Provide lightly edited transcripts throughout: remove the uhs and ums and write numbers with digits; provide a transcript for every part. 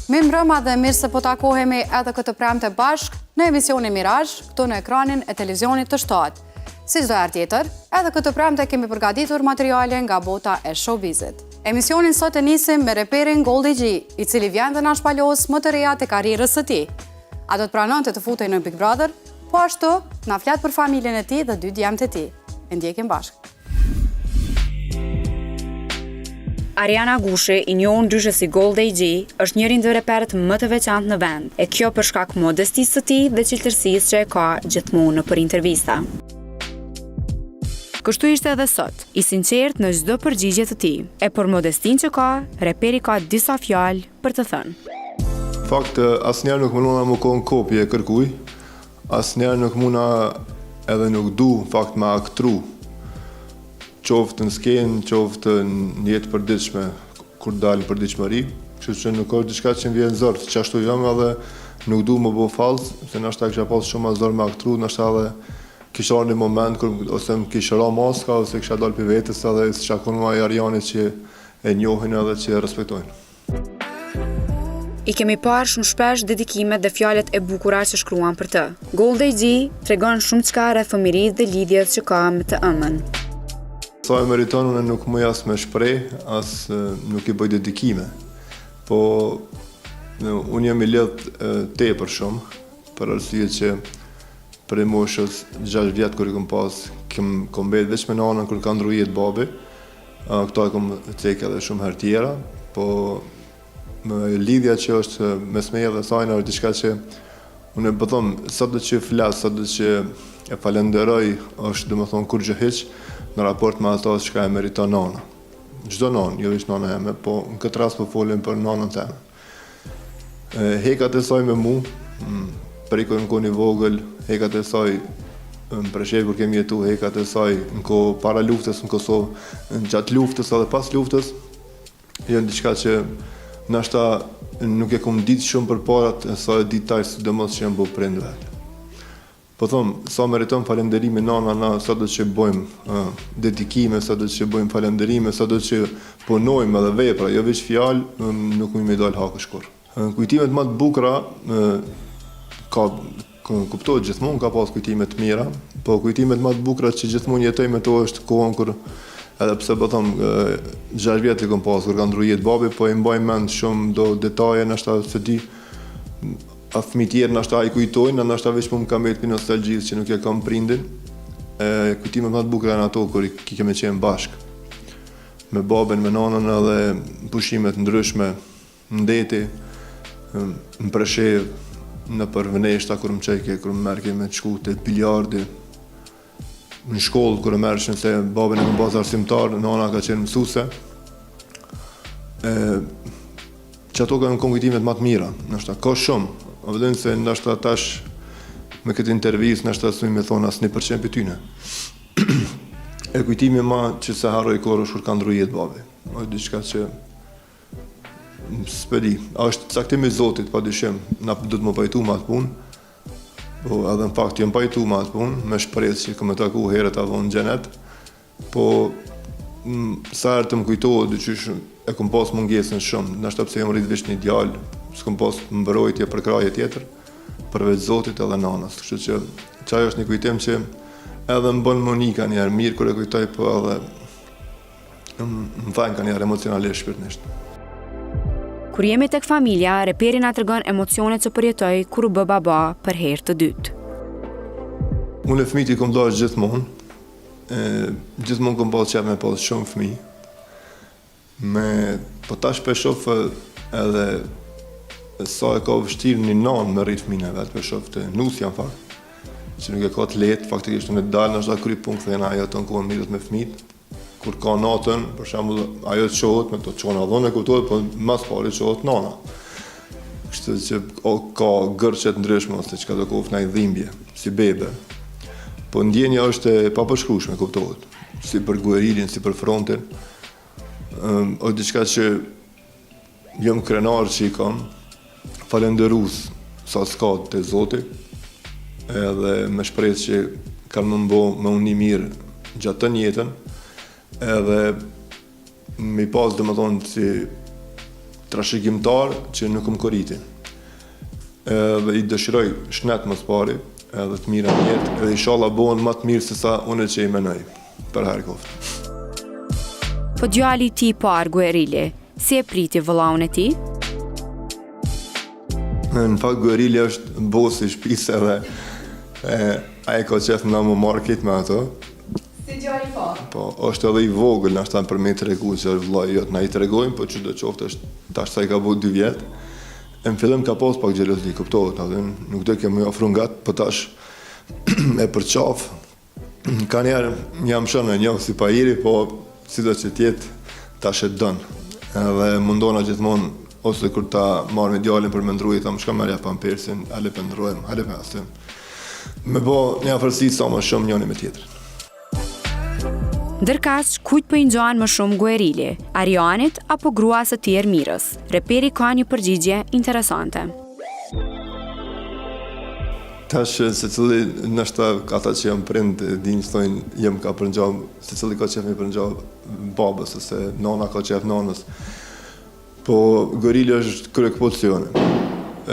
Mi mbrëma dhe mirë se po takohemi edhe këtë premte bashk në emisionin Mirazh, këtu në ekranin e televizionit të shtatë. Si çdo herë tjetër, edhe këtë premte kemi përgatitur materiale nga bota e showbizit. Emisionin sot e nisim me reperin Goldi G, i cili vjen dhe na shpalos më të rejat e karrierës së tij. A do të pranonte të futej në Big Brother, po ashtu na flet për familjen e tij dhe 2 djemtë e tij. E ndjekim bashkë. Ariana Gushi, i njohur ndryshe si Goldi G, është njëri ndër reperët më të veçantë në vend, e kjo për shkak modestisë së tij dhe cilëtërsisë që e ka gjithmonë nëpër intervista. Kështu ishte edhe sot, i sinqert në çdo përgjigje të tij. E për modestinë që ka, reperi ka disa fjalë për të thënë. Fakt, asnjëherë nuk mundona më kon kopje e kërkuj, asnjëherë nuk mundna edhe nuk du fakt me aktru. Qoftë në skenë, qoftë në jetë përditshme, kur dalë përditshmëri, kështu që nuk është diçka që më vjen zor, që ashtu jam edhe nuk du më bo falsë, se nashta kisha pas shumë ma zor me aktru, nashta edhe kisha një moment kur ose më kisha ra maska, ose kisha dalë për vetës edhe s'ka kon ma i Arianit që e njohin edhe që e respektojnë. I kemi parë shumë shpesh dedikimet dhe fjalët e bukura që shkruan për të. Goldi G tregon shumë çka rreth fëmirisë dhe lidhjet që ka me të ëmën. Sa e meriton, unë nuk më jas me shprej, as nuk i bëj dedikime. Po, unë jam i lidh tepër shumë, për arsye që për e moshës 6 vjetë kër i kom pas, kom bet veç me nanën kër ka ndru jetë babi, këto e kom cek edhe shumë herë tjera, po lidhja që është mes meje dhe sajna është diçka që unë e bëthom, sa dhe që flas, sa dhe që e falenderoj, është dhe më thonë kur gjë hiq, në raport me ato që ka e meriton nana. Çdo nanë, jo ishtë nana jeme, po në këtë rast po folim për nanën teme. Hekat e saj me mu, priko në kohë një vogël, hekat e saj në Preshevë kur kemi jetu, hekat e saj në kohë para luftës në Kosovë, në gjatë luftës edhe pas luftës, janë diçka që nashta nuk e kom ditë shumë për parat, e sa e ditaj sidomos që janë bo prind vetë. Po thomë, sa meriton falenderimi nana na, sa do që bojmë dedikime, sa do që bojmë falenderime, sa do që punojmë edhe vepra, jo veç fjalë, nuk më dalë hakë shkur. Kujtimet më të bukura, kuptohet gjithmonë, ka pas kujtimet mira, po kujtimet më të bukura që gjithmonë jetoj me to është kohën kur, edhe pse po thomë, 6 vjetë i kom pas, kur ka ndru jetë babi, po i mbaj mend shumë do detaje, nashta se di, a fëmi tjerë nashta i kujtojnë, nashta veç më kam vetë për nostalgjisë që nuk e kam prindin. Kujtimet më të bukura në ato, kur i kemi qenë bashkë. Me babën, me nanën edhe pushimet ndryshme, në deti, në Preshevë, në për vëneshta, kur më qejke, kur më merke me të shku të biljardi, në shkollë, kur më mërshën se babën e më bazë arsimtar, nana ka qenë mësuse. Që ato kanë kujtimet më të mira, nashta ka shumë. A vëdojnë se nashta tash me këtë intervjis nashta së me thonë asë 1% për tyne. E kujtimi ma që se harroj korë është kur ka ndru jetë babi. është diçka që s'pedi. A është caktimi i Zotit, pa dyshim, na do të më pajtu me atë punë. Po edhe në fakt jam pajtu me atë punë, me shpresë që këmë taku herët avon në xhenet. Po sa herë të më kujtohet dyqysh e kom pas mungesën shumë, nashta pse jam rrit veç një djalë, s'kom pas mbrojtje për kraje tjetër, përveç Zotit edhe nanës. Kështu që çaj është një kujtim që edhe më bën Monika një herë mirë kur e kujtoj, po edhe më thajnë ka një herë emocionalisht shpirtnisht. Kur jemi tek familja, reperi na tregon emocionet që përjetoi kur u bë baba për herë të dytë. Unë e fëmijët i kom dashur gjithmonë. Gjithmonë kom pas qef me pas shumë fëmijë. Po tash për shof edhe sa e ka vështirë një nanë me rrit fëmijën e vet, për shof të nusja në fakt, që nuk e ka të lehtë, faktikisht unë dalë nështë da kry punë, thënë ajo të në kohën mirët me fëmijët. Kur ka natën, për shembull, ajo të qohet, me të qona dhone kuptohet, po mas pari qohet nana. Kështu që ka gërqet ndryshme, ose që ka do kohë në dhimbje, si bebe. Po ndjenja është e papërshkrueshme, kuptohet, si për guerilin, si për frontin. Është diçka që jam krenar që i kam, falenderus sa s'ka të Zoti, edhe me shpresë që kanë më mbo me unë një mirë gjatë të jetën, edhe mi pas dhe më thonë si trashëgimtar që nuk më koriti. Edhe I dëshiroj shnet më pari, edhe të mira në jetë, edhe inshallah bëhen më të mirë se sa unë që I menoj. Për herë koftë. Po djali ti parë Guerili, si e priti vëllaun e ti? Në fakt Guerili është bosi I shtëpisë edhe ai ka qef në më market me ato. Si djali parë? Po, është edhe I vogël, nashta për me të regu që është vllai jot, na I tregojmë, po çdo qoftë është tash sa I ka bëu 2 vjet. Në fillim ka pas pak xhelozi, kuptohet, nuk do të më ofru ngat, po tash e përqaf. Ka njerë jam shënë e njohë si pajiri, po si do që tjetë tash e dënë. Edhe mundona gjithmonë, ose kur ta marrë me djalin për me ndruj, thamë shka merja pampersin, ale për ndrujmë, ale për asim. Me bo një afërsi sa më shumë njëni me tjetër. Ndërkas, kujt po I ngjan më shumë Guerili, Arianit apo gruas së tij Ermirës? Reperi ka një përgjigje interesante. Tash se cili nështë ata që jam prind dinë thojnë jem ka përngjall, se cili ka qef me përngjall babës ose nona ka qef nonës. Po Guerili është kryekpozicione.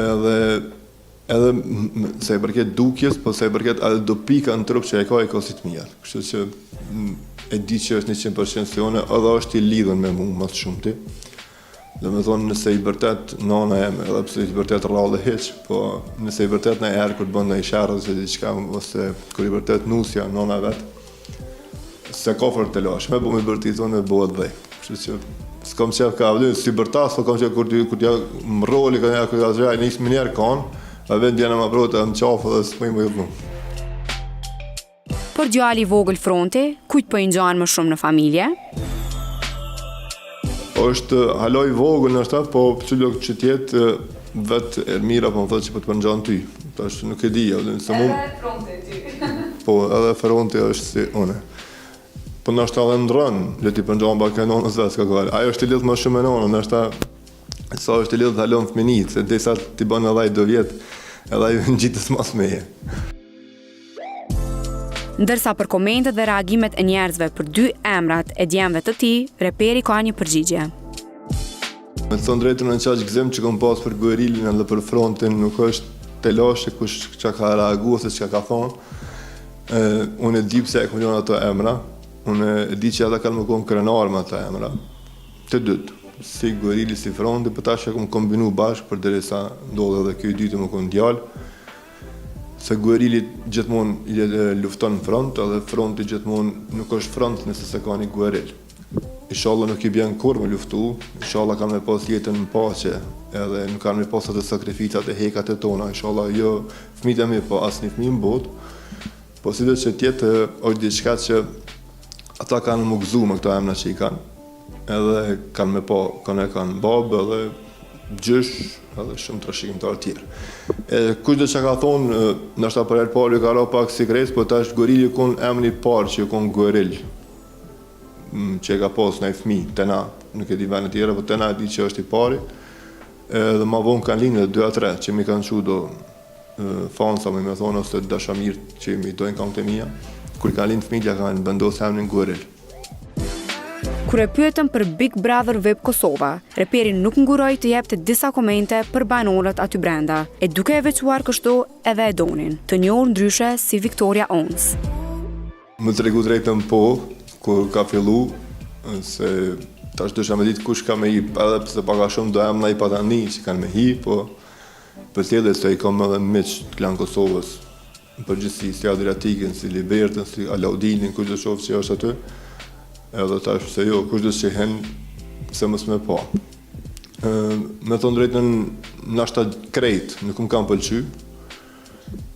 Edhe se I përket dukjes, po se I përket edhe do pika në trup që e ka si të mija. Kështu që e di që është 100% se one, edhe është I lidhën me mu më të shumë ti. Dhe me thonë nëse I vërtet nona eme, edhe pse I vërtet rrallë heq, po nëse I vërtet në herë kur të bënd në I sherës e diqka, ose kur I vërtet nusja nona vetë, se kofër të lash, me bu me bërtizon e bëhet dhej. Kështu që s'kam qef ka avdyn, si bërtas, po kam qef kur t'ja më roli, ka njerë kur t'ja zhjaj, nisë më njerë kanë, a vend bjena ma brote, më qafë dhe s'pëj më jëpnu. Por djali vogël Fronti, kujt po I ngjan më shumë në familje? Është haloj vogël nështë, po pëllok që tjetë vetë Ermira po më thotë që po të përngjan ty. Tash nuk e di, se mu... Edhe Fronti ty. Po, edhe Fronti është si une. Po nështë edhe ndrën, le ti përngjan baka nonës vetë s'ka kare. Ajo është I lidhë më shumë me nonë, nështë sa është I lidhë halon fëminit, se desa ti banë edhe I 2 vjetë, edhe I në gjitës mas meje. Ndërsa për komentet dhe reagimet e njerëzve për 2 emrat e djemve të tij, reperi ka një përgjigje. Me të thonë drejtën në qaq gëzim që kom pas për Guerilin edhe për Frontin, nuk është të lashe kush që ka reagu ose që ka thonë. Unë e di pse e kom ljonë ato emra, unë e di që ata kanë më konë krenar me ato emra. Të dytë, si Guerili, si Fronti, për ta që e kom kombinu bashkë për derisa ndodhe dhe kjo I dytë më konë djallë. Se Guerili gjithmonë I lufton në front, edhe Fronti gjithmonë nuk është front nëse se ka një Gueril. Inshallah nuk I bjen kur me luftu, inshallah kanë me pas jetën në paqe, edhe nuk kanë me pas atë sakrificat e hekat e tona, inshallah jo fëmijët e mi, po asnjë fëmijë në botë. Po si dhe që tjetë është diçka që ata kanë më gëzu me këto emna që I kanë, edhe kanë me pa, kanë babë edhe gjysh, edhe shumë trashëgimtar tjerë. Kush do që ka thonë, nështë për herë parë ka ra pak si kres, po tash Guerili kon emni parë që kon Gueril, që ka pas në I fëmi, të na, nuk e di vene tjera, po të na di që është I pari, edhe ma vonë kanë linë 2-3 që mi kanë qu do fansa, me thonë, ose dashamir që mi dojnë kam të mija, kur kanë linë fëmilja kanë vendosë emnin Gueril. Kur e pyetëm për Big Brother Web Kosova, reperi nuk nguroi të jepte disa komente për banorët aty brenda, e duke e veçuar kështu edhe e donin, të njohur ndryshe si Victoria Ons. Më të regu drejtën po, kur ka fillu, se tash dësha me ditë kush ka me hip, edhe pëse paka shumë do emna I patani që kanë me hip, po për tjede se I kam edhe miq të klanë Kosovës, në përgjithsi si Adriatikën, si Libertën, si Alaudinin, kush do shofë që është aty, edhe tash se jo, kush do që hen se mës me pa. Me thonë drejtën, nashta krejt, nuk më kam pëlqy.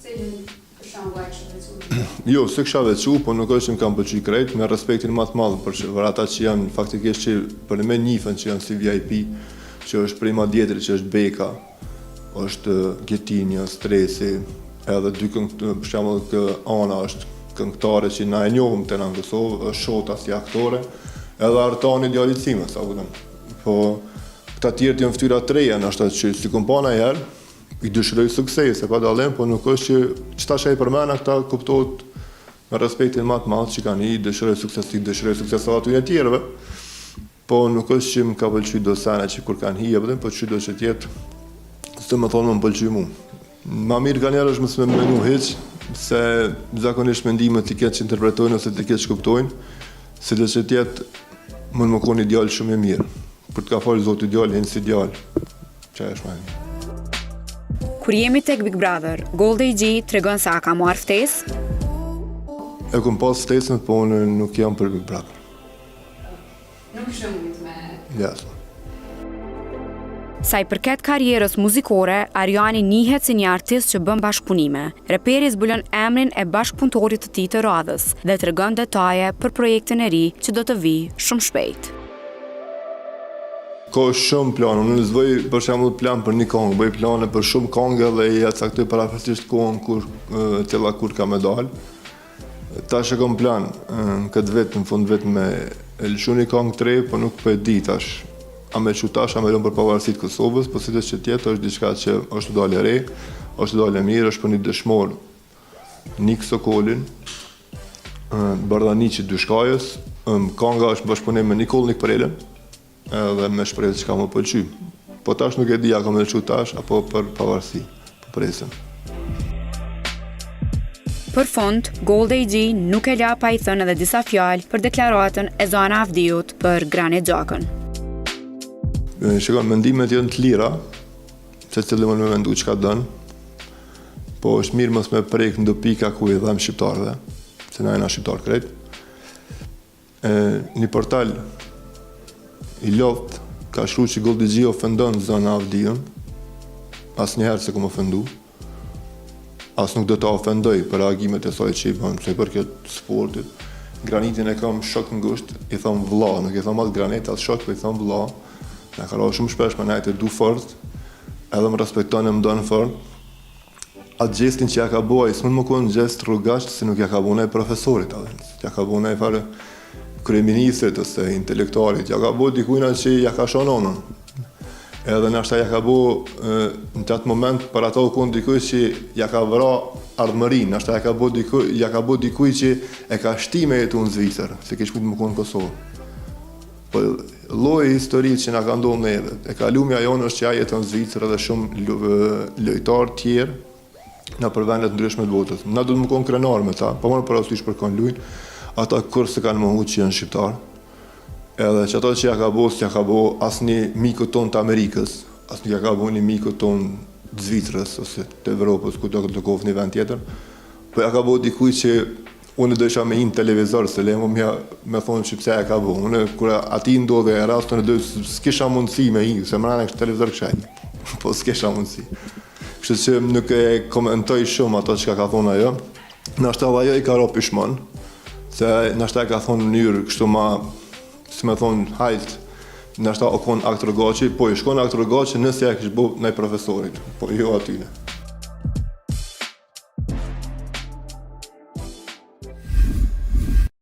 Cilin për shembull ai kishte veçuar? Jo, se kësha veçu, po nuk është që më kam pëlqy krejt, me respektin më të madh për ata që janë faktikisht që për me njifen që janë si VIP, që është Prima Djetri, që është Beka, është Gjetinja, Stresi, edhe 2 këngëtarë, për shembull Ana është këngëtare që na e njohëm të në Kosovë, është Shota si aktore, edhe Artani djali Cimës, po këta tjerë të janë ftyra të reja, nështë që si kompana herë, I dëshiroj sukses, e pa dalem, po nuk është që ta shaj përmena, këta kuptohet me respektin më të madh që kanë I dëshiroj sukses aty e tjerëve. po nuk është që më ka pëlqy do sene që kur kanë hije, po që do që tjetë, së më thonë më pëlqy mu. Ma mirë ka njerë është më së me menu heq, se zakonisht mendimet t'i ketë që interpretojnë ose t'i ketë që kuptojnë, se dhe që tjetë mund më konë ideal shumë e mirë. Për t'ka falë zotë ideal, hinë si ideal. Që është më e mirë. Kur jemi tek Big Brother, Goldi G tregon se a ka marrë ftesë? E kom pas ftesën, po unë nuk jam për Big Brother. Nuk shumit me... Jasë. Sa i përket karrierës muzikore, Ariani njihet si një artist që bën bashkëpunime. Raperi zbulon emrin e bashkëpunëtorit të tij të radhës dhe tregon detaje për projektin e ri që do të vijë shumë shpejt. Ka shumë plane, unë s'bëj për shembull plan për një këngë, bëj plane për shumë këngë dhe ja caktoj parafisisht kohën cila kur ka me dalë. Tash e kam plan këtë vit, në fund vit me lëshu një këngë të re, po nuk po e di tash. A me që tash, a me lëmë për pavarësitë Kosovës, po si të që tjetë është diçka që është dalë e re, është dalë e mirë, është për një dëshmor Nik Sokolin, Bardhani që Dyshkajës, kënga është bashkëpunim me Nikol Nikprelen, edhe me shprehje që ka më pëlqy. Po tash nuk e di, a kam lëshu tash, apo për pavarësi, për presim. Për fund, Goldi G nuk e la pa i thënë edhe disa fjalë për deklaratën e Zana Avdiut për Granit Xhakën. Shikon, mendimet janë të lira, se cili mund me mendu që ka dënë, po është mirë mos me prejkë në do pika ku i dhem shqiptarëve, se na jena shqiptarë krejt. Një portal i loft ka shkruar që Goldi G ofendon Zana Avdiun, as njëherë se kom ofendu, as nuk do ta ofendoj për reagimet e saj që i bën, se i përket sportit. Granitin e kam shok ngusht, i thom vlla, nuk i thom atë granit, atë shok, po i thom vlla. Në ka rrë shumë shpesh me najtë e du fort, edhe më respekton e më donë fort. Atë gjestin që ja ka bua, i s'mund më konë gjest rrugasht, se nuk ja ka bua nej profesorit, ja ka bua nej fare kryeministrit ose intelektualit, ja ka bua dikujna që ja ka shononën. Edhe nashta ja ka bua në qatë moment, për ato konë dikuj që ja ka vëra ardhëmërin, nashta ja ka bua dikuj që e ka shtime jetu në Zvicër, se kish kujtë më konë Kosovë. Po lloji historisë që na ka ndodhur neve, e kalumja jonë është që ai jeton në Zvicër dhe shumë lojtarë tjerë në për vendet ndryshme të botës. Na duhet të më konë krenar me ta, po më parasysh për kanë lujnë, ata kur se kanë mohu që janë shqiptarë. Edhe që ato që ja ka bo asnjë miku ton të Amerikës, as nuk ja ka bo një miku ton të Zvicrës ose të Evropës, ku do të kohë një vend tjetër, po ja ka bo dikuj që unë do isha me hinë televizor, se lemo me thonë që pse e ka bo. Unë, kura ati ndodhe e rastën e s'kisha mundësi me hinë, se mërana e kështë televizor këshaj, po s'kisha mundësi. Kështë që nuk e komentoj shumë ato që ka thonë ajo, nashta ajo i ka ro pishmon, se nashta e ka thonë në njërë kështu ma, si me thonë, hajt, nashta o konë aktor goqi, po i shkonë aktor goqi nëse e kështë bo nej profesorit, po jo atyne.